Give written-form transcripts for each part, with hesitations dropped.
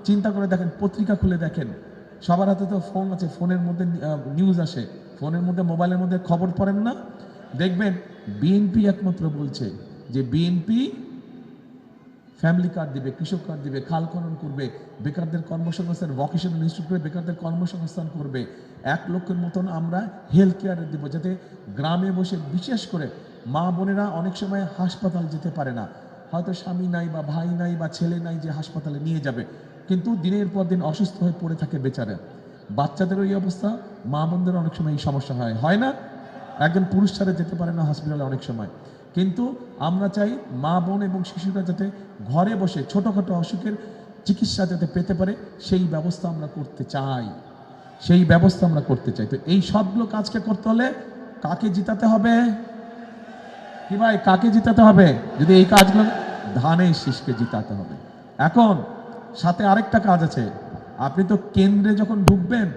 চিন্তা করে দেখেন, পত্রিকা খুলে দেখেন, সবার হাতে তো ফোন আছে, ফোনের মধ্যে নিউজ আসে, ফোনের মধ্যে মোবাইলের মধ্যে খবর পড়েন না? দেখবেন বিএনপি একমাত্র বলছে যে বিএনপি ফ্যামিলি কার্ড দিবে, কৃষক কার্ড দিবে, খাল খনন করবে, বেকারদের কর্মসংস্থান, ভোকেশনাল ইনস্টিটিউটে বেকারদের কর্মসংস্থান করবে, 1 লক্ষের মতন আমরা হেলথ কেয়ারে দিব, যাতে গ্রামে বসে, বিশেষ করে মা বোনেরা অনেক সময় হাসপাতাল যেতে পারে না, হয়তো স্বামী নাই বা ভাই নাই বা ছেলে নাই যে হাসপাতালে নিয়ে যাবে, কিন্তু দিনের পর দিন অসুস্থ হয়ে পড়ে থাকে বেচারা। বাচ্চাদেরও এই অবস্থা, মা বোনদের অনেক সময় এই সমস্যা হয় না? একজন পুরুষ ছাড়া যেতে পারে না হসপিটালে অনেক সময়। কিন্তু আমরা চাই মা বোন এবং শিশুরা যাতে ঘরে বসে ছোটোখাটো অসুখের চিকিৎসা যাতে পেতে পারে, সেই ব্যবস্থা আমরা করতে চাই, সেই ব্যবস্থা আমরা করতে চাই। তো এই সবগুলো কাজকে করতে হলে কাকে জিতাতে হবে? কি ভাই, কাকে জিতাতে হবে? যদি এই কাজগুলো, ধানের শীষকে জিতাতে হবে। এখন সাথে আরেকটা কাজ আছে, আপনি তো কেন্দ্রে যখন ঢুকবেন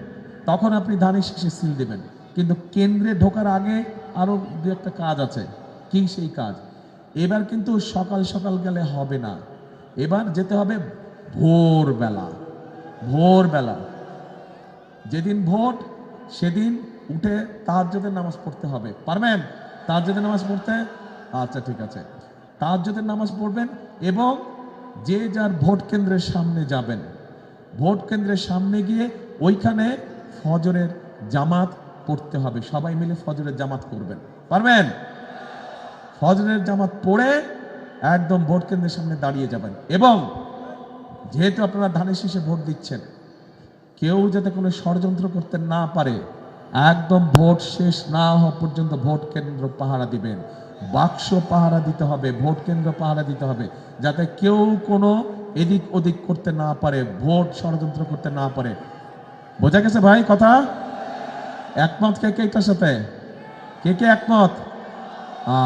তখন আপনি ধানের শীষে সিল দেবেন, কিন্তু কেন্দ্রে ঢোকার আগে আরো দু একটা কাজ আছে। কি সেই কাজ? এবার কিন্তু সকাল সকাল গেলে হবে না, এবার যেতে হবে ভোরবেলা। ভোরবেলা যেদিন ভোট সেদিন উঠে তাহাজ্জুদের নামাজ পড়তে হবে। পারবেন তাহাজ্জুদের নামাজ পড়তে? আচ্ছা ঠিক আছে, তাহাজ্জুদের নামাজ পড়বেন এবং যে যার ভোট কেন্দ্রের সামনে যাবেন, ভোট কেন্দ্রের সামনে গিয়ে ওইখানে ফজরের জামাত পড়তে হবে, সবাই মিলে ফজরের জামাত করবেন। পারবেন? ফজরের জামাত পড়ে একদম ভোট কেন্দ্রের সামনে দাঁড়িয়ে যাবেন, এবং যেহেতু আপনারা ধানের শীষে ভোট দিচ্ছেন, কেউ যাতে কোনো ষড়যন্ত্র করতে না পারে, একদম ভোট শেষ না হওয়া পর্যন্ত ভোট কেন্দ্র পাহারা দিবেন, বাক্স পাহারা দিতে হবে, ভোট কেন্দ্র পাহারা দিতে হবে, যাতে কেউ কোনো এদিক ওদিক করতে না পারে, ভোট ষড়যন্ত্র করতে না পারে। বোঝা গেছে ভাই কথা? একমত কে কে এটার সাথে? কে কে একমত?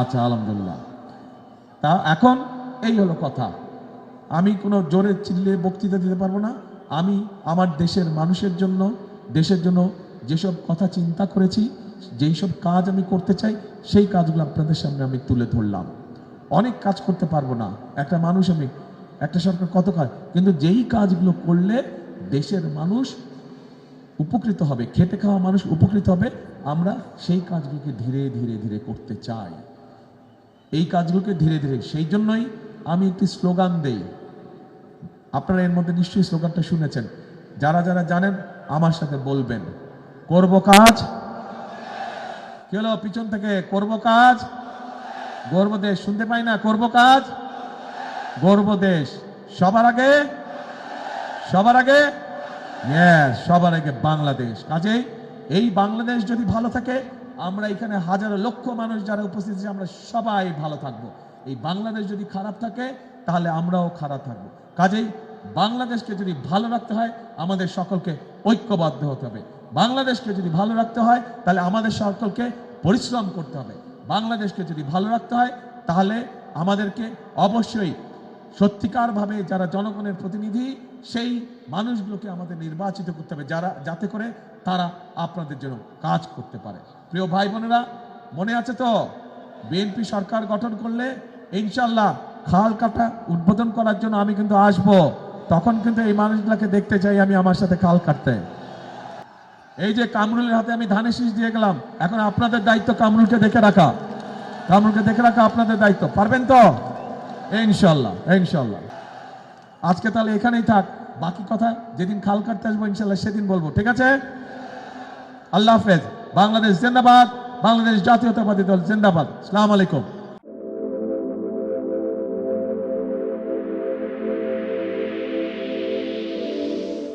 আচ্ছা আলহামদুলিল্লাহ। তা এখন এই হলো কথা, আমি কোনো জোরে চিল্লিয়ে বক্তৃতা দিতে পারবো না। আমি আমার দেশের মানুষের জন্য, দেশের জন্য যেসব কথা চিন্তা করেছি, যেই সব কাজ আমি করতে চাই, সেই কাজগুলো আপনাদের সামনে আমি তুলে ধরলাম। অনেক কাজ করতে পারবো না, একটা মানুষ আমি, একটা সরকার কত কাজ, কিন্তু যেই কাজগুলো করলে দেশের মানুষ উপকৃত হবে, খেটে খাওয়া মানুষ উপকৃত হবে, আমরা সেই কাজগুলোকে ধীরে ধীরে ধীরে করতে চাই। এই কাজগুলোকে ধীরে ধীরে, সেই জন্যই আমি একটি স্লোগান দেই। আপনারা এর মধ্যে নিশ্চয়ই স্লোগানটা শুনেছেন, যারা যারা জানেন আমার সাথে বলবেন, করব কাজ। কি হলো পিছন থেকে? করব কাজ, গর্ব দেশ, শুনতে পাই না? করব কাজ, গর্ব দেশ, সবার আগে, সবার আগে, সবার আগে বাংলাদেশ। কাজেই এই বাংলাদেশ যদি ভালো থাকে, আমরা এখানে হাজারো লক্ষ মানুষ যারা উপস্থিত আছে, আমরা সবাই ভালো থাকবো। এই বাংলাদেশ যদি খারাপ থাকে, তাহলে আমরাও খারাপ থাকবো। কাজেই বাংলাদেশকে যদি ভালো রাখতে হয়, আমাদের সকলকে ঐক্যবদ্ধ হতে হবে। বাংলাদেশকে যদি ভালো রাখতে হয়, তাহলে আমাদের সকলকে পরিশ্রম করতে হবে। বাংলাদেশকে যদি ভালো রাখতে হয়, তাহলে আমাদেরকে অবশ্যই সত্যিকারভাবে যারা জনগণের প্রতিনিধি, সেই মানুষগুলোকে আমাদের নির্বাচিত করতে হবে, যারা, যাতে করে তারা আপনাদের জন্য কাজ করতে পারে। প্রিয় ভাই বোনেরা, মনে আছে তো বিএনপি সরকার গঠন করলে ইনশাল্লাহ খাল কাটা উদ্বোধন করার জন্য আমি কিন্তু আসব, তখন কিন্তু এই মানুষগুলোকে দেখতে চাই আমি আমার সাথে খাল কাটতে। এই যে কামরুলের হাতে আমি ধানের শীষ দিয়ে গেলাম, এখন আপনাদের দায়িত্ব কামরুলকে দেখে রাখা, কামরুলকে দেখে রাখা আপনাদের দায়িত্ব। পারবেন তো? ইনশাল্লাহ, ইনশাল্লাহ। আজকে তাহলে এখানেই থাক, বাকি কথা যেদিন খাল কাটতে আসবো ইনশাল্লাহ সেদিন বলবো, ঠিক আছে? আল্লাহ হাফেজ। বাংলাদেশ জিন্দাবাদ, বাংলাদেশ জাতীয়তাবাদী দল জিন্দাবাদ। আসসালামু আলাইকুম।